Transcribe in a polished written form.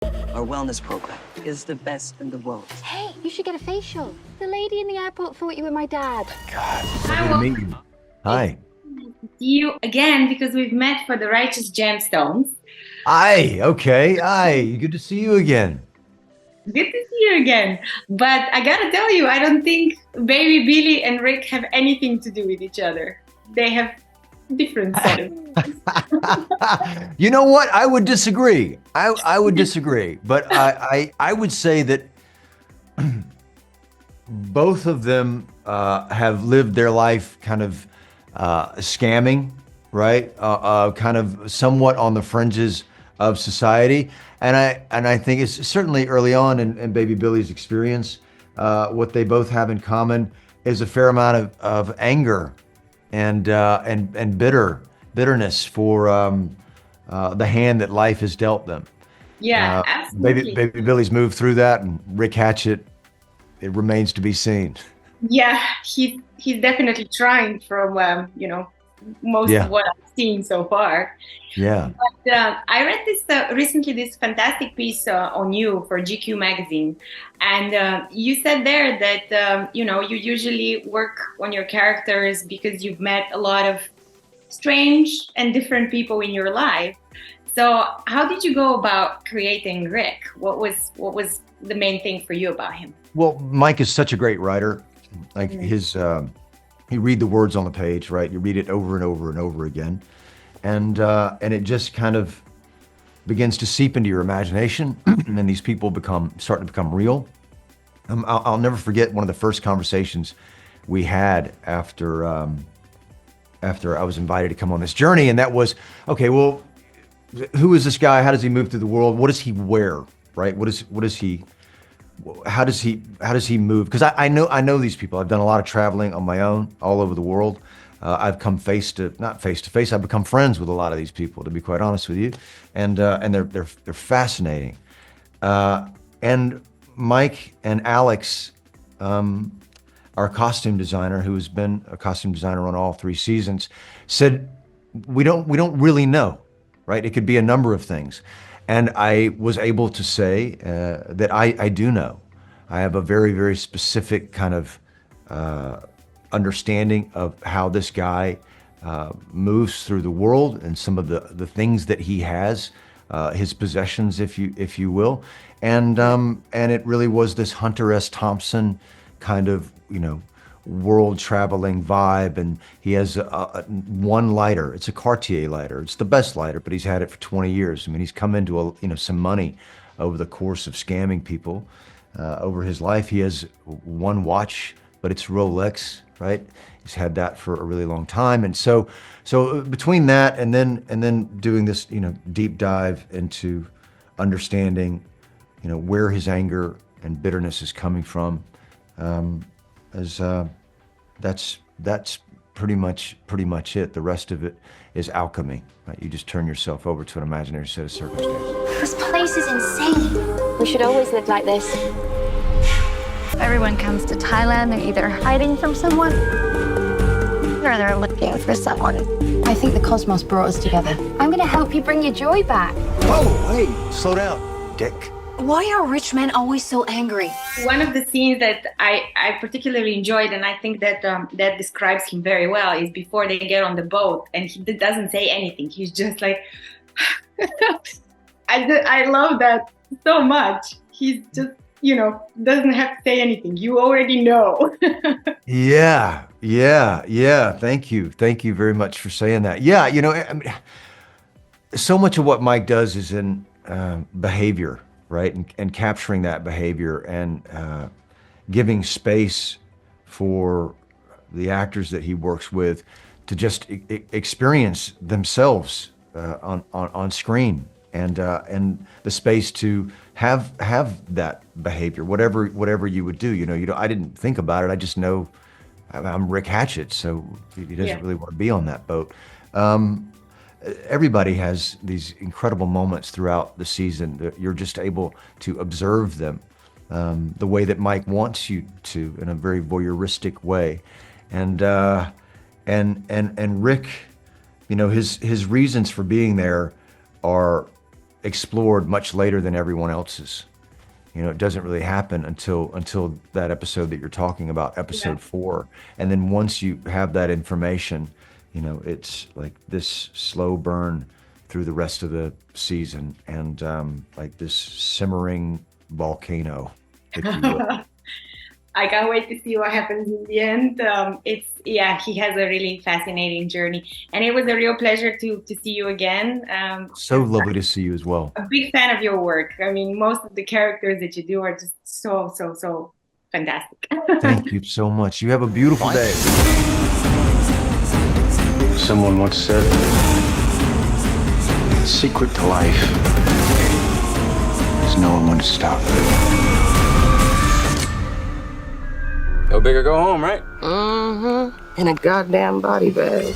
Our wellness program is the best in the world. Hey, you should get a facial. The lady in the airport thought you were my dad. God, Hi, lovely to meet you. Hi. see you again because we've met for the Righteous Gemstones. Hi. Okay. Hi. Good to see you again. Good to see you again. But I gotta tell you, I don't think Baby Billy and Rick have anything to do with each other. They have different set of. You know what? I would disagree. I would disagree, but I would say that both of them have lived their life kind of scamming, right? Kind of somewhat on the fringes of society. And I think it's certainly early on in Baby Billy's experience, what they both have in common is a fair amount of anger and bitterness for the hand that life has dealt them. Yeah, absolutely. Baby Billy's moved through that, and Rick Hatchett, it remains to be seen. Yeah, he's definitely trying from most Yeah. of what I've seen so far. Yeah. But I read this recently, this fantastic piece on you for GQ magazine, and you said there that you usually work on your characters because you've met a lot of strange and different people in your life. So how did you go about creating Rick? What was the main thing for you about him? Well, Mike is such a great writer. Like you read the words on the page, right? You read it over and over and over again. And it just kind of begins to seep into your imagination. And then these people start to become real. I'll never forget one of the first conversations we had after I was invited to come on this journey. And that was, okay, well, who is this guy? How does he move through the world? What does he wear? Right? How does he move? Because I know these people. I've done a lot of traveling on my own all over the world. I've come not face to face. I've become friends with a lot of these people, to be quite honest with you, and they're fascinating. And Mike and Alex, our costume designer, who has been a costume designer on all 3 seasons, said we don't really know, right? It could be a number of things. And I was able to say that I do know. I have a very, very specific kind of understanding of how this guy moves through the world and some of the things that he has, his possessions, if you will. And it really was this Hunter S. Thompson kind of, world traveling vibe. And he has one lighter. It's a Cartier lighter. It's the best lighter, but he's had it for 20 years. I mean, he's come into some money over the course of scamming people over his life. He has one watch, but it's Rolex, right? He's had that for a really long time. And so between that and then doing this, deep dive into understanding, where his anger and bitterness is coming from, that's pretty much it. The rest of it is alchemy, right? You just turn yourself over to an imaginary set of circumstances. This place is insane. We should always live like this. Everyone comes to Thailand, they're either hiding from someone or they're looking for someone. I think the cosmos brought us together. I'm gonna help you bring your joy back. Oh, hey, slow down, dick. Why are rich men always so angry? One of the scenes that I particularly enjoyed, and I think that that describes him very well, is before they get on the boat and he doesn't say anything. He's just like, I love that so much. He's just, doesn't have to say anything. You already know. Yeah. Thank you very much for saying that. Yeah, I mean, so much of what Mike does is in behavior, right? And capturing that behavior and giving space for the actors that he works with to just experience themselves on screen, and the space to have that behavior, whatever you would do. I didn't think about it. I just know I'm Rick Hatchett, so he doesn't really want to be on that boat. Everybody has these incredible moments throughout the season that you're just able to observe them the way that Mike wants you to, in a very voyeuristic way. And Rick, his reasons for being there are explored much later than everyone else's. You know, it doesn't really happen until that episode that you're talking about, episode 4. And then once you have that information, you know, it's like this slow burn through the rest of the season, and like this simmering volcano, if you will. I can't wait to see what happens in the end. He has a really fascinating journey, and it was a real pleasure to see you again. So lovely to see you as well. A big fan of your work. I mean, most of the characters that you do are just so fantastic. Thank you so much. You have a beautiful day. Someone once said, the secret to life is knowing when to stop. Go big or go home, right? Mm-hmm. In a goddamn body bag.